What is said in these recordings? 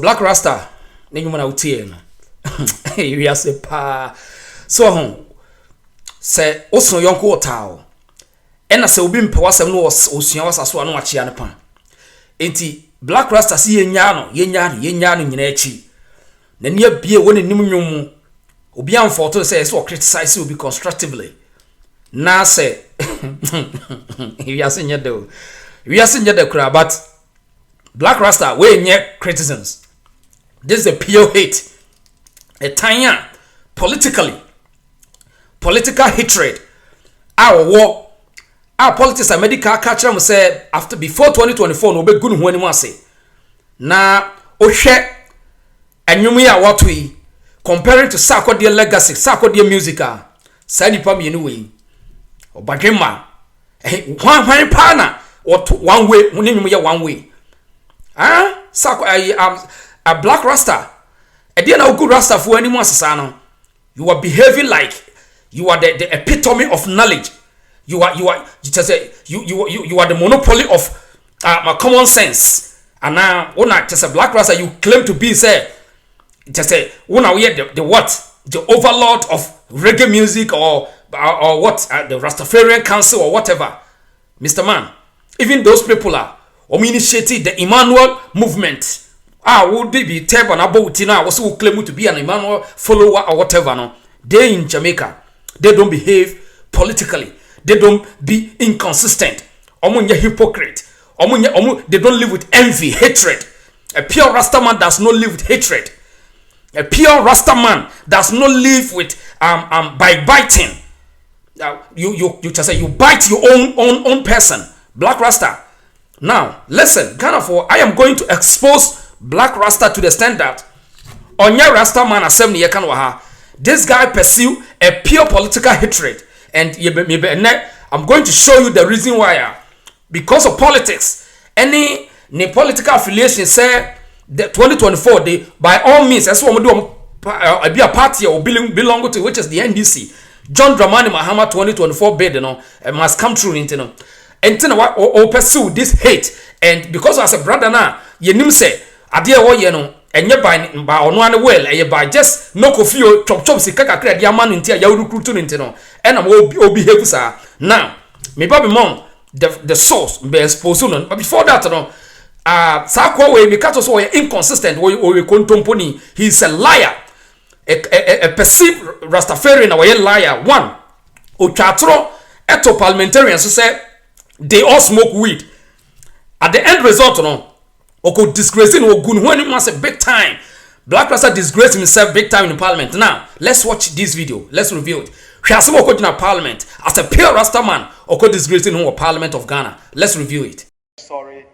Black Rasta, ne nyuma na utie no. You ya se pa. So ho. Se oso yonko otao. Ena se obi mpe wasem no osua wasaso anu achia ne pan. Enti Black Rasta si yenya no nyina achi. Na ne bie woni nim nwom. Obi amfoto say so criticize obi constructively. Na say you are saying do. We are saying the but Black Rasta we nye criticisms. This is a pure hate. A tiny political hatred. Our war, our politics and medical culture say after before 2024 no be good who anyone say. Na ohwe enyumu ya watu yi comparing to Sarkodie legacy, Sarkodie musical. Say nipa me anyway. Obadwema hwan pana one way enyumu ya one way. A Black Rasta. A dear now good Rasta for anyone sasano. You are behaving like you are the epitome of knowledge. You are the monopoly of common sense. And now when I just a Black Rasta you claim to be say just say when I hear the what? The overlord of reggae music or what the Rastafarian Council or whatever. Mr. Man, even those people are initiated the Emmanuel movement. Would they be tab on about Tina was who claim to be an Emmanuel follower or whatever? No, they in Jamaica, they don't behave politically, they don't be inconsistent. Omunya hypocrite. They don't live with envy, hatred. A pure Rasta man does not live with hatred. A pure Rasta man does not live with by biting. You just say you bite your own person. Black Rasta. Now, listen, Ghana for I am going to expose Black Rasta to the standard. Onya Rasta man assembly yekanwaha. This guy pursue a pure political hatred. And I'm going to show you the reason why. Because of politics. Any political affiliation say the 2024 they by all means that's what we do be a party or belong to which is the NDC. John Dramani Mahama 2024 bid must come true into and pursue this hate. And because as a brother now, you nim say, Adia wo ye no, enye by ono ane well, by just no kofio chop si kaka kre dia manu ntia ya recruit nti no. And am behave sa. Now, me baby mom the source be expose no. But before that no, Sakwa we because so inconsistent we kontomponi. He's a liar. A perceived Rastafarian or a liar. One, Ochatro eto parliamentarians who say they all smoke weed. At the end result, Oko disgracing Ogun when he wants a big time. Black Rasta disgraced himself big time in parliament. Now, let's watch this video. Let's review it. He has spoken in parliament as a pure Rasta man. Oko disgracing the parliament of Ghana. Let's review it. Sorry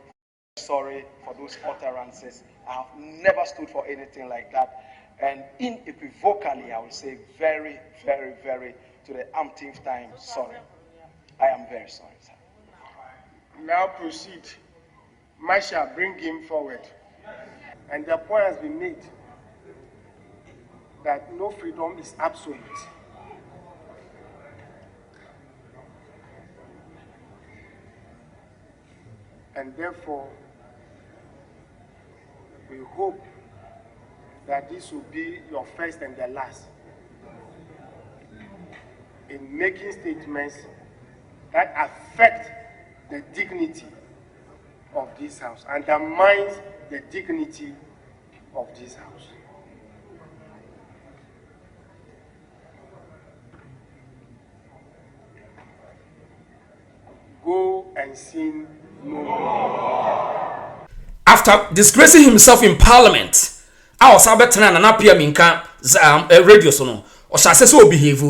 for those utterances. I have never stood for anything like that. And unequivocally, I will say very, very, very to the umpteenth time, sorry. I am very sorry, sir. Now proceed. Masha, bring him forward. And the point has been made that no freedom is absolute. And therefore, we hope that this will be your first and the last in making statements that affect the dignity of this house, undermines the dignity of this house. Go and sin no more. After disgracing himself in parliament, I was abetena na napia minka radio so no o shase so behave.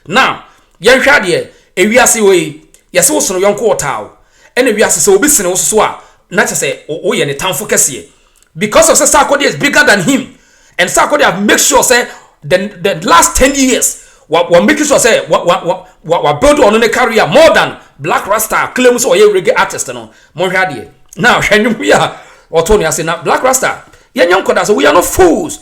Now yen hwa de ewiase we yese wo so no yonko otawo ene wiase se obi sene wo so a na chese o ye ne tamfo kese because of Sarkodie is bigger than him, and Sarkodie have make sure say the last 10 years we making sure say we build on the career more than Black Rasta claims or ye reggae artist no mo hwa de. Now hwanum ya Otoni say na Black Rasta so we are not fools.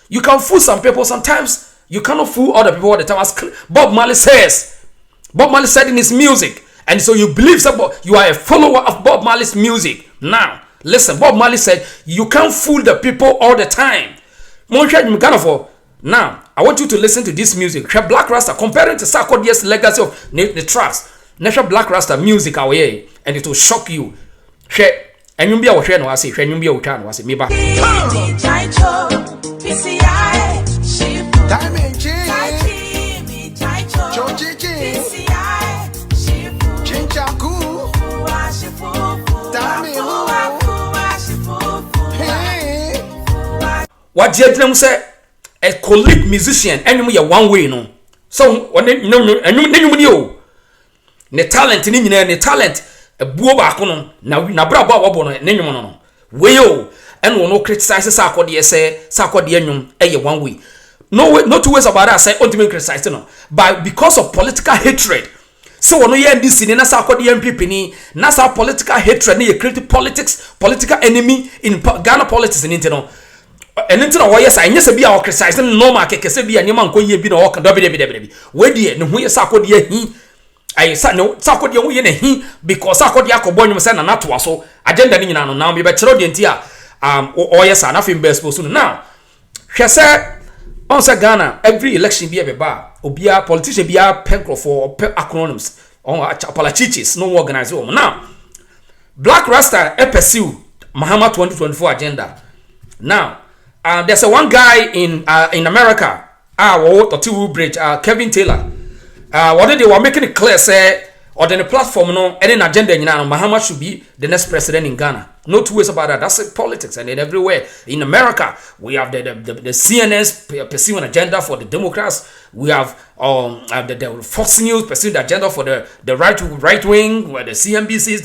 You can fool some people sometimes. You cannot fool other people all the time. As Bob Marley says. Bob Marley said in his music. And so you believe you are a follower of Bob Marley's music. Now, Listen, Bob Marley said, you can't fool the people all the time. Now, I want you to listen to this music. Black Rasta, comparing to Sarkodie's legacy of the tracks. Natural Black Rasta music away, and it will shock you. And you'll be able to say, and you'll be able to say, me back. What Jedram said, a colleague musician, and you are one way, no. So, when you know, the talent in the talent, a buoba, na braba wabono, nenumono. Wayo, and no criticize Sarkodie say, Sarkodie, one way. No way, no two ways about us, say, ultimate criticize, no. But because of political hatred. So when we end this in Sarkodie MPP, Nasa political hatred, they create political enemy in Ghana politics in internal. And into the yes, I just be our criticizing no market, can be a new man going to be no walk and WWW. Where dear, no, we are Sarkodie, he. I said no, Sarkodie, we he, because Sarkodie, Bonum send a not to us, so agenda in now, be better than Tia, or yes, nothing best soon now. She said, on Ghana, every election be a bar, or be a politician, be a pencil for acronyms, or apalachichis, no organized home. Now, Black Rasta, pursue Muhammad 2024 agenda. Now, there's a one guy in America, Bridge, Kevin Taylor. What they were making it clear, say, or then the platform, no, any agenda in Ghana, Muhammad should be the next president in Ghana. No two ways about that. That's politics, and then everywhere in America, we have the CNN's pursuing agenda for the Democrats. We have the Fox News pursuing the agenda for the right wing, where the CNBCs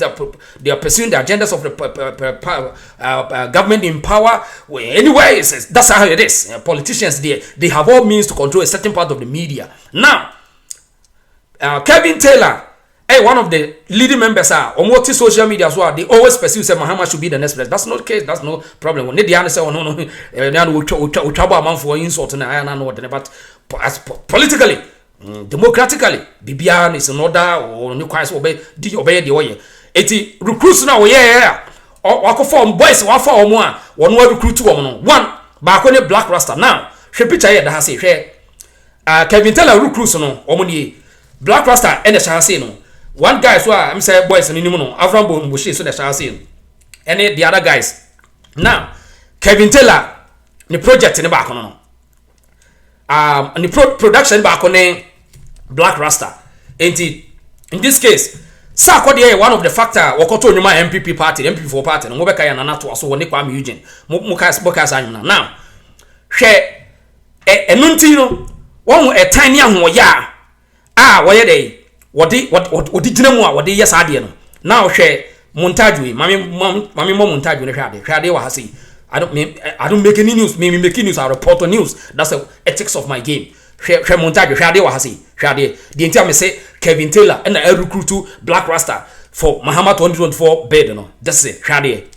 they are pursuing the agendas of the government in power. Anyway, that's how it is. Politicians they have all means to control a certain part of the media. Now, Kevin Taylor, one of the leading members on what social media as well, they always pursue say Muhammad should be the next president. That's not the case. That's no problem. When they answer, oh no, we trouble amount for insult and I know what. But as politically, democratically, BBN is in order or new kinds obey the way. 80 recruits now, or form boys, one for one recruit 2 one back on the Black Rasta. Now, she picture here that has a Kevin Taylor recruits no, omoni Black Rasta and the Shahasi no. One guy, so I'm saying boys and no, Avram Bushi, so the Shahasi. And the other guys. Now, Kevin Taylor, the project in the back on. And the production back on Black Rasta. In this case, Sarkodie one of the factor wakoto nyuma MPP party, MP4 party, no mobeka ya nanato aso woni kwa Eugene. Mukas anyuna. Now, hwe enunti no, won tiny ahwo ya. Why dey? What did you what yes idea no? Now share montage mami mo montage no hwade wa hasi. I don't make any news. Me make news. I report on news. That's the ethics of my game. Share montage hwade wa hasi. Hwade. The entire me say Kevin Taylor and I recruit to Black Rasta for Muhammad 2024 bed no. That's it. Hwade.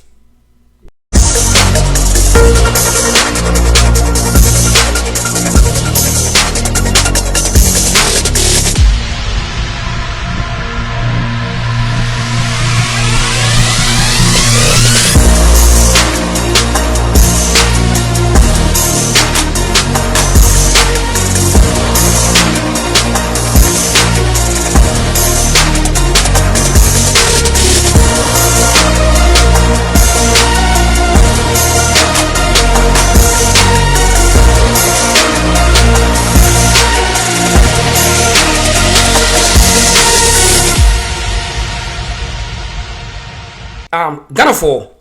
Ghana for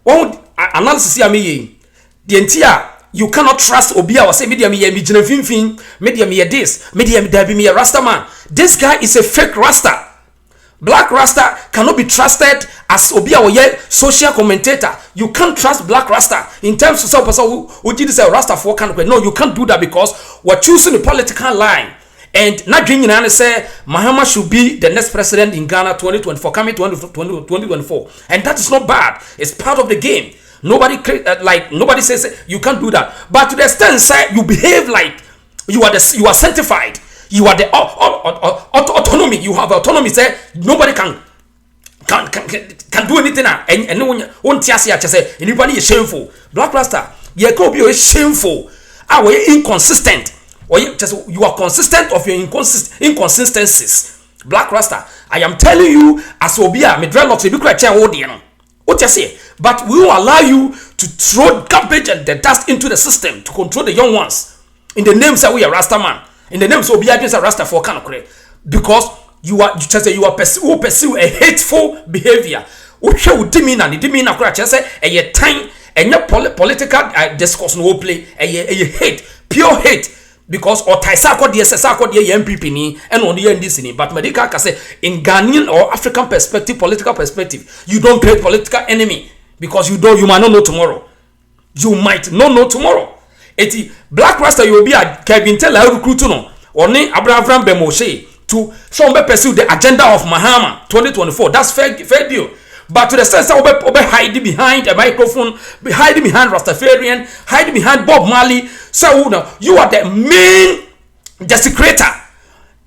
one analysis here me the entire you cannot trust Obia or say media me jina finfin media me this media me dabi me Rasta man. This guy is a fake Rasta. Black Rasta cannot be trusted as Obia or social commentator. You can't trust Black Rasta in terms of some person who did say Rasta for kind of way. No, you can't do that because we're choosing the political line. And not dreaming and say Muhammad should be the next president in Ghana 2024, coming 2024, and that is not bad. It's part of the game. Nobody nobody says you can't do that. But to the extent say you behave like you are sanctified, you are the autonomy. You have autonomy. Say nobody can can do anything and no one tiasia say anybody is shameful. Black Rasta, you can be shameful. We inconsistent. Or you are consistent of your inconsistencies. Black Rasta, I am telling you, as Obia, me dreadlocks, you be chair audience. What you say? But we will allow you to throw garbage and the dust into the system to control the young ones. In the names that we are Rasta man. In the names of Obia, is a Rasta for Kanokre. Because you pursue a hateful behavior. Uche u demeanor kura chese a time and your political discourse no play a hate, pure hate. Because or Taisako the MPP ni and on the NDC, but medical can say in Ghanaian or African perspective, political perspective, you don't create political enemy because you might not know tomorrow. You might not know tomorrow. Eti Black Rasta you will be a Kevin Taylor recruit or ne Abraham Bemoshe to some pursue the agenda of Mahama 2024. That's fair deal. But to the sense that we hide behind a microphone, hide behind Rastafarian, hide behind Bob Marley. So you are the main desecrator.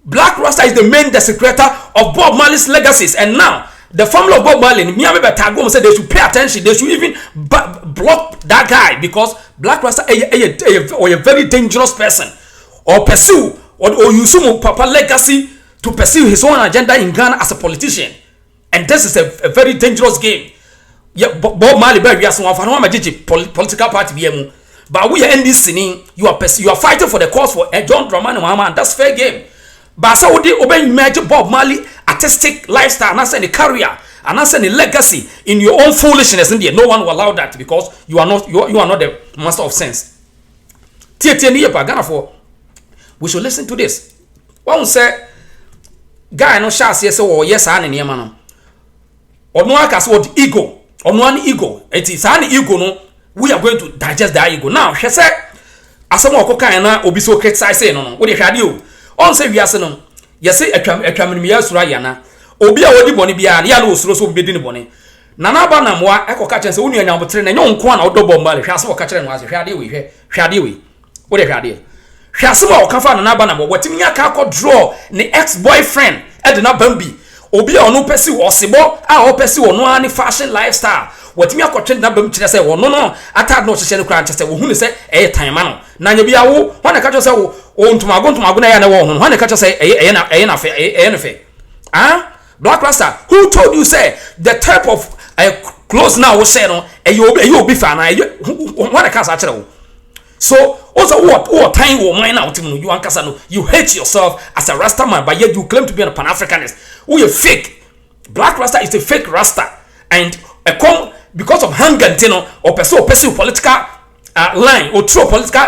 Black Rasta is the main desecrator of Bob Marley's legacies. And now the family of Bob Marley, Miami Batagom said they should pay attention. They should even block that guy because Black Rasta is a very dangerous person. Or pursue or use Papa legacy to pursue his own agenda in Ghana as a politician. And this is a very dangerous game. Yeah, Bob Marley, we are some political party. But we are in this scene. You are fighting for the cause for John Dramani Mahama, and that's fair game. But so they obey imagine Bob Marley artistic lifestyle, and that's any career, and that's any legacy in your own foolishness. India, no one will allow that because you are not the master of sense. We should listen to this. One say, guy no shas yes or yes and yamano. Or no akas what ego, or no ego. It is an ego no. We are going to digest that ego. Now, she said, as some of Kokana obiso ketsai say no. What they you? On say we are saying, yes, a camia surayana. Obia odi boni bia, yano so bedin boni. Nana banamwa, echo catchers only and number 3 and young quan or double mali, has what catcher was a shady. What a shady. She has some more kafa na banamo, what me a kako draw, the ex-boyfriend, Edna Bambi. Obia no pursue or sibo, or pursue or no any fashion lifestyle. What me a cotton number say, well, no, I thought no social crime to say, who say, a time man. Nanya when I catch us, oh, to my gonna and a woman, when I catch us, a ah, Black Rasta, who told you, say, the type of clothes now was said on, and you'll be fine. When I can't actually. So, also, what time will mine out you and Casano? You hate yourself as a Rasta man, but yet you claim to be a Pan Africanist. We are fake. Black Rasta is a fake Rasta, and because of hunger, or pursue political line or throw political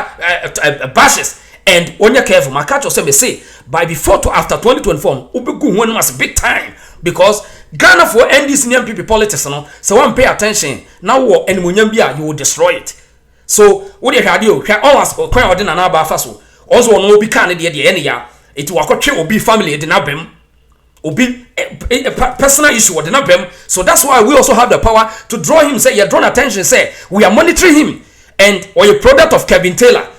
bashes. And when you're careful, my catch yourself say by before to after 2024, one must big time because Ghana for end this NPP politics, so one pay attention now. And when you will destroy it. So what you had you can always quite ordinary another faso. Also, no be candidate the any year. It will occur be family the nabem. Be a personal issue or the nabem. So that's why we also have the power to draw him. Say you're drawn attention. Say we are monitoring him and or a product of Kevin Taylor.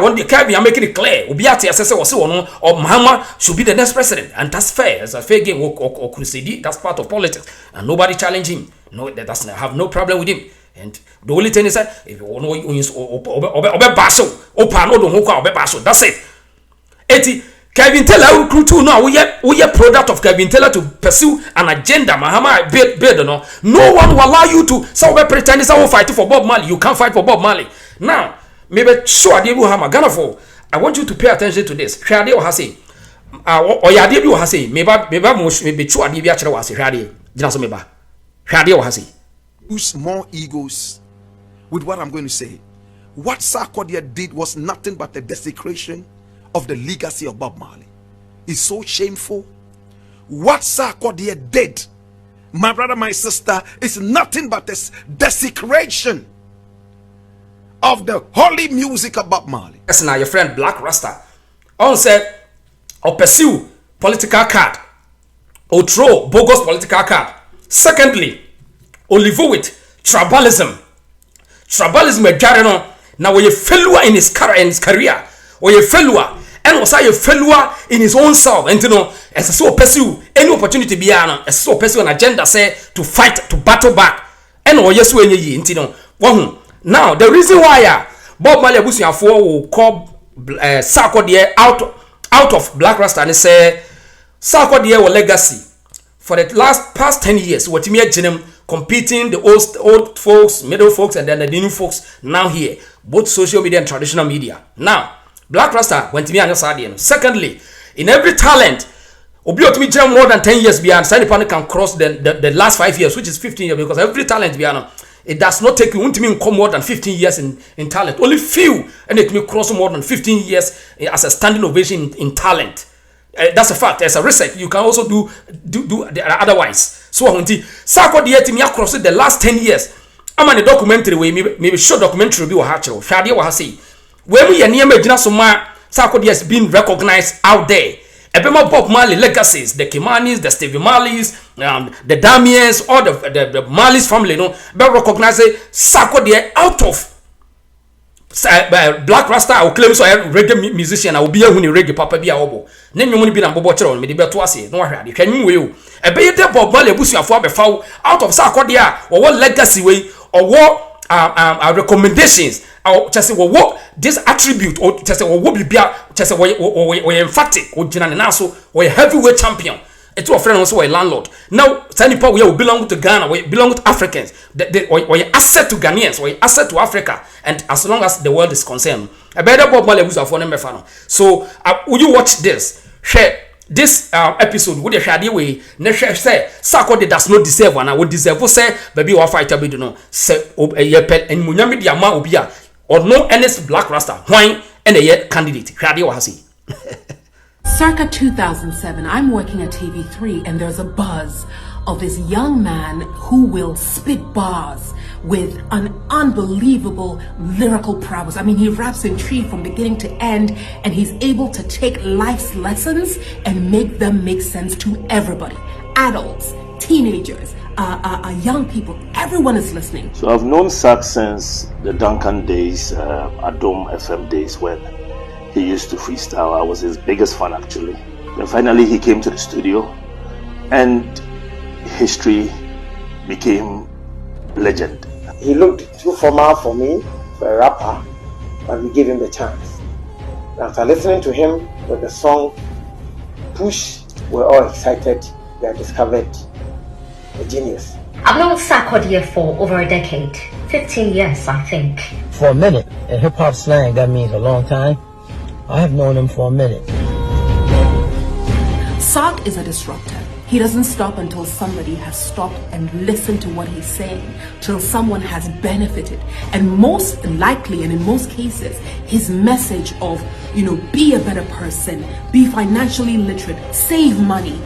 When the Kevin are making it clear, Obiati assessor or so on or Mahama should be the next president, and that's fair. It's a fair game or crusade. That's part of politics, and nobody challenge him. No, that doesn't have no problem with him. And the only thing is that if you want to use that's it. Eti Kevin Taylor recruit too now. We are product of Kevin Taylor to pursue an agenda. Mahama bid no one will allow you to so pretend someone fighting for Bob Marley. You can't fight for Bob Marley. Now, maybe sure Ghana for I want you to pay attention to this. Shadi or Hasi or Yadi or Hasi, maybe sure Adibia was Shadi. Jinasomeba. Shadi or Hasi. Use more egos with what I'm going to say. What Sarkodie did was nothing but the desecration of the legacy of Bob Marley. It's so shameful. What Sarkodie did, my brother, my sister, is nothing but this desecration of the holy music of Bob Marley. Yes, now your friend Black Rasta on said or pursue political card or throw bogus political card. Secondly, or live with tribalism. Tribalism is carrying on. Now when you failure in his career, or you failure and was a failure in his own self. And you know, as a so pursue any opportunity beyond, as so pursue an agenda say to fight, to battle back. And or yes, when you know, now the reason why Bob Marley Abusuafo will call Sarkodie out of Black Rasta and say Sarkodie or legacy for the past 10 years. What you mean, competing the old folks, middle folks, and then the new folks now here, both social media and traditional media. Now, Black Rasta went to me and Sadian. Secondly, in every talent, Obi to me more than 10 years beyond, Sani Pan can cross the last 5 years, which is 15 years, because every talent beyond, it does not take you to me come more than 15 years in talent. Only few, and it may cross more than 15 years as a standing ovation in talent. That's a fact. As a research, you can also do otherwise. So, Sarkodie to me across the last 10 years. I'm on a documentary way, maybe short documentary be hatchel. Shadia was say, when we are near Medina Soma, Sarkodie has been recognized out there. Ebema Bob Marley legacies, the Kimanis, the Stevie Marleys, the Damiens, all the Marley's family, you know, be recognized Sarkodie out of Black Rasta. I will claim so a reggae musician. I will be a reggae papa be a obo. Name you money be na bobo chero me de be to ase. No hwade. Hwanu we o. Ebe ye de Bob Marley Abusuafo abefa out of Sarkodie or what legacy way or what recommendations or just what this attribute or just what be just we emphatic or general na so we heavyweight champion. It's our friend also a landlord. Now, Sanipa, we belong to Ghana, we belong to Africans. We asset to Ghanaians, we asset to Africa, and as long as the world is concerned, a better Bob Marley was a phone number. So, would you watch this? Share this episode with the shady way. Nesha say, Sarkodie does not deserve one. I would deserve to say, baby, or fight a bit, no, say, Yepet and Munyami Diama Ubia, or no honest Black Rasta, wine, and a yet candidate. Shady Wahasi. Circa 2007, I'm working at TV3 and there's a buzz of this young man who will spit bars with an unbelievable lyrical prowess. I mean, he raps in tree from beginning to end, and he's able to take life's lessons and make them make sense to everybody. Adults, teenagers, young people, everyone is listening. So I've known Sark since the Duncan days, Adom FM days, when he used to freestyle. I was his biggest fan actually. Then finally he came to the studio and history became legend. He looked too formal for me, for a rapper, but we gave him the chance. After listening to him with the song Push, we're all excited. We have discovered a genius. I've known Sarkodie for over a decade, 15 years I think. For a minute, in hip-hop slang that means a long time. I have known him for a minute. Sark is a disruptor. He doesn't stop until somebody has stopped and listened to what he's saying, till someone has benefited. And most likely, and in most cases, his message of, be a better person, be financially literate, save money,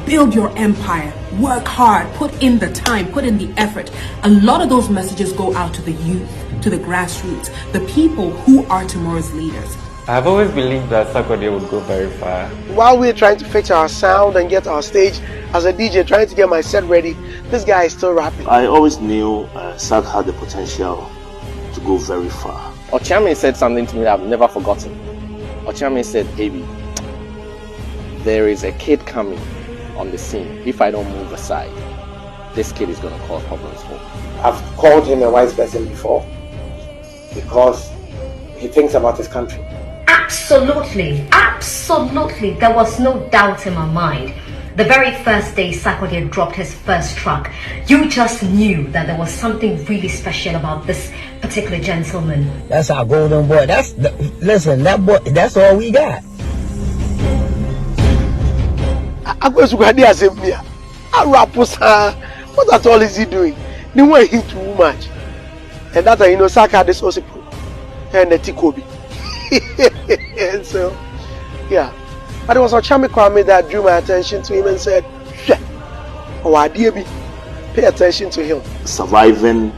build your empire, work hard, put in the time, put in the effort. A lot of those messages go out to the youth, to the grassroots, the people who are tomorrow's leaders. I've always believed that Sarkodie would go very far. While we're trying to fix our sound and get our stage, as a DJ trying to get my set ready, this guy is still rapping. I always knew Sark had the potential to go very far. Ochiame said something to me that I've never forgotten. Ochiame said, "Baby, there is a kid coming on the scene. If I don't move aside, this kid is going to cause problems for me." I've called him a wise person before because he thinks about his country. Absolutely, absolutely. There was no doubt in my mind. The very first day Sarkodie dropped his first track, you just knew that there was something really special about this particular gentleman. That's our golden boy. Listen, that boy, that's all we got. What at all is he doing? The way he too much. And that's Sark had this also and the Tikobi. And so, yeah. But it was Ochiame Kwame that drew my attention to him and said, pay attention to him. Surviving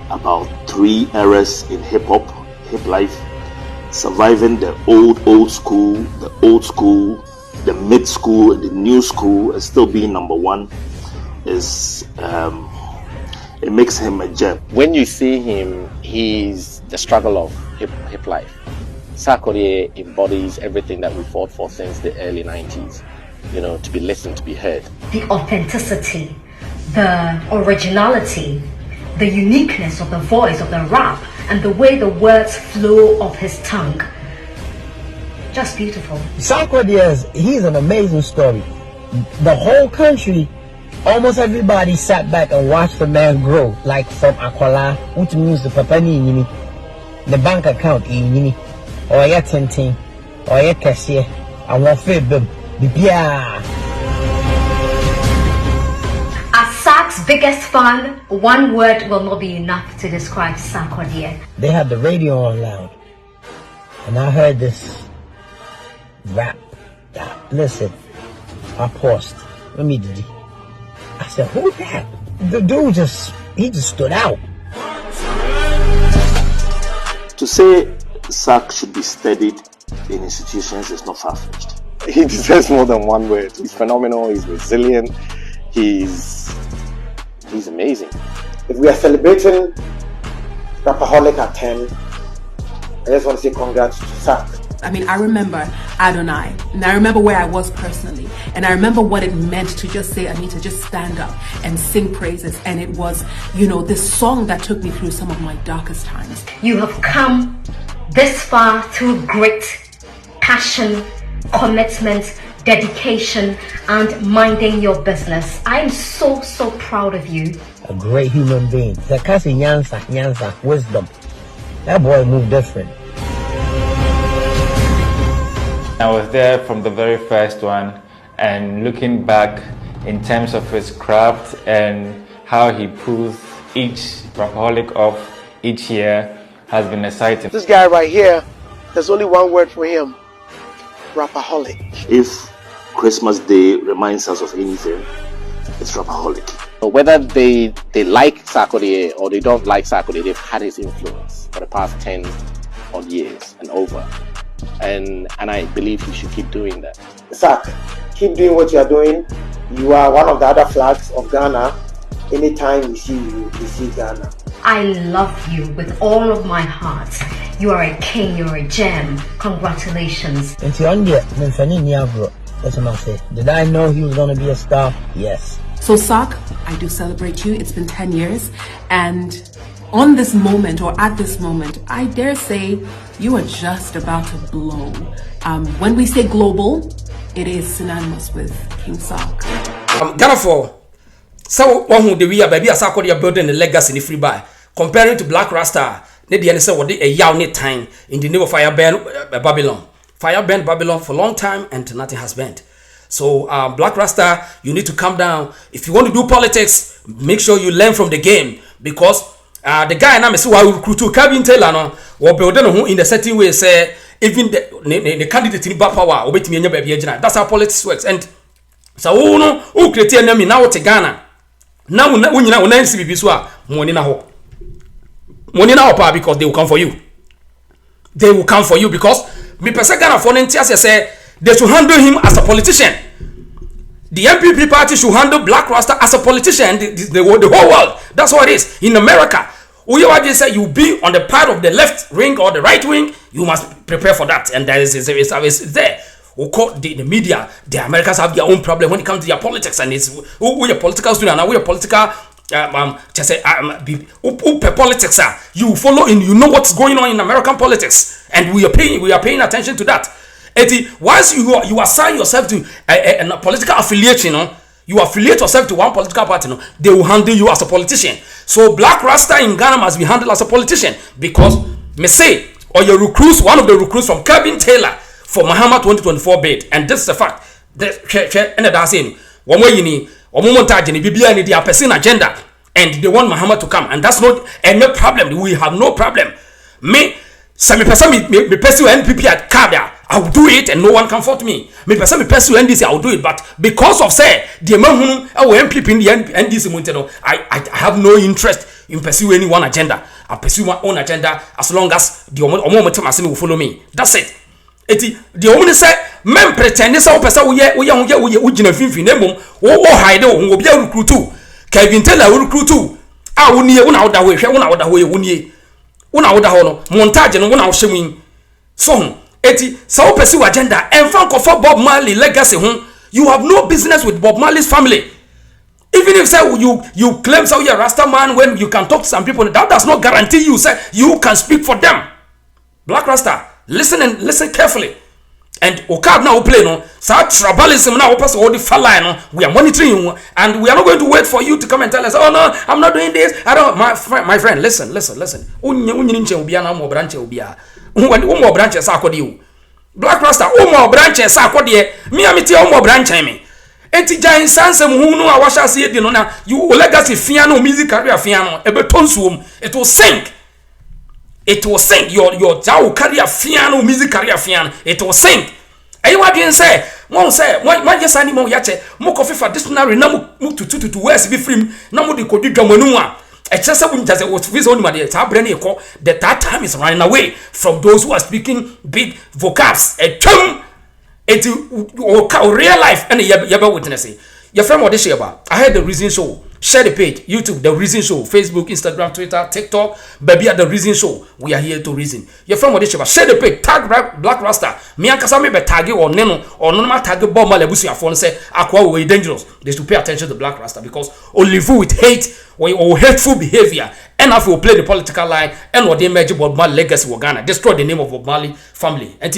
about 3 eras in hip life, surviving the old school, the mid school, and the new school, and still being number one is it makes him a gem. When you see him, he's the struggle of hip life. Sarkodie embodies everything that we fought for since the early 90s. You know, to be listened, to be heard. The authenticity, the originality, the uniqueness of the voice of the rap, and the way the words flow off his tongue. Just beautiful. Sarkodie, he's an amazing story. The whole country, almost everybody sat back and watched the man grow. Like from Akwala, which means the Papani, the bank account, or ya 10, or ya cashier, I want them. As Sark's biggest fan, one word will not be enough to describe Sarkodie. They had the radio on loud, and I heard this rap. Listen, I paused. Let me do it. I said, "Who's that?" The dude just stood out. To say Sark should be studied in institutions is not far-fetched. He deserves more than one word. He's phenomenal, he's resilient, he's amazing. If we are celebrating Rapaholic at 10, I just want to say congrats to Sark. I mean, I remember Adonai, and I remember where I was personally, and I remember what it meant to just say, Anita, just stand up and sing praises. And it was, this song that took me through some of my darkest times. You have come this far through grit, passion, commitment, dedication, and minding your business. I am so proud of you. A great human being. Zakasi Nyansa, wisdom. That boy moved different. I was there from the very first one, and looking back in terms of his craft and how he pulls each Rapaholic off each year has been exciting. This guy right here, there's only one word for him. Rapaholic. If Christmas Day reminds us of anything, it's Rapaholic. Whether they like Sarkodie or they don't like Sarkodie, they've had his influence for the past 10 odd years and over. And I believe he should keep doing that. Sark, keep doing what you are doing. You are one of the other flags of Ghana. Anytime we see you, we see Ghana. I love you with all of my heart. You are a king, you're a gem. Congratulations. Did I know he was going to be a star? Yes. So Sark, I do celebrate you. It's been 10 years. And on this moment, or at this moment, I dare say you are just about to blow. When we say global, it is synonymous with King Sark. Ghana for so one who the we are baby Sarkodie building the legacy in free by comparing to Black Rasta. They the say what a yaw time in the name of Fire Burn Babylon. Fire burned Babylon for a long time and nothing has burned. So Black Rasta, you need to calm down. If you want to do politics, make sure you learn from the game, because the guy na me say who recruit to Kevin Taylor no we build no in the certain way say even the candidate in power obetimi anya baby agina. That's how politics works. And so who create enemy now to Ghana. Now unyina unansi bibi so a money na ho. Money na ho because they will come for you. They will come for you because me person Ghana for ntiase say they should handle him as a politician. The MPP party should handle Black Rasta as a politician. The whole world. That's what it is. In America, Uyewaji say you be on the part of the left wing or the right wing, you must prepare for that. And there is there. The media, the Americans have their own problem when it comes to their politics, and it's we a political student and we a political politics are. You follow in, you know what's going on in American politics, and we are paying attention to that. Once you assign yourself to a political affiliation, you affiliate yourself to one political party, they will handle you as a politician. So Black Rasta in Ghana must be handled as a politician, because me say, or your recruits, one of the recruits from Kevin Taylor for Mahama 2024 bid, and this is the fact. And that's saying one way you need or montage in the person agenda, and they want Mahama to come, and that's not no problem. We have no problem. Me, some person me pursue NPP at Kabia, I will do it, and no one can fault me. Me person me pursue NDC, I will do it, but because of say the man who MPP in the NDC Monteno, I have no interest in pursue any one agenda. I pursue my own agenda as long as the moment will follow me. That's it. The only say men pretend this our person we ujina finfi nemo o hide o be recruit too. Kevin Taylor recruit too. Ah woni una oda we hwe una oda we woni una oda ho no montage no una wo hwewin So eti so pursue agenda and fan for Bob Marley legacy you have no business with Bob Marley's family. Even if say you claim so you're a Rasta man when you can talk to some people, that does not guarantee you say you can speak for them. Black Rasta, listen and listen carefully. And Okab now play no sa tribalism now pass all the falla no we are monitoring you and we are not going to wait for you to come and tell us, oh no, I'm not doing this. I don't my friend, listen. Unyi nche obia na mo branch obia. Umo branch sa akodi you. Black Rasta umo branch sa akodi me amiti umo branch me. Enti giant sansem hu no awasha se di no na you legacy fia no music career fia no ebetonsuom it will sink. It will sink your career fiano music career fiano. It will sink. Ayi wa dwen say, won say, won just ani mo yache, mo kofi for dictionary na mo to words be free na mo de kodi dwamanu a. E chese wo njaze wo visa onima de ta brand e ko that time is running away from those who are speaking big vocabs. E twam it real life and yeba witness. Your friend what they share about. I heard the Reason Show. Share the page, YouTube, The Reason Show, Facebook, Instagram, Twitter, TikTok, baby at The Reason Show. We are here to reason. Your friend what they share about. Share the page, tag Black Rasta. Me and Kasame be tag or Neno or no ma tag Bob Marley busi phone say aqua we dangerous. They should pay attention to Black Rasta because only fool with hate or hateful behavior. And if we play the political line and what they measure Bob Marley legacy Ghana, destroy the name of Bob Marley family. And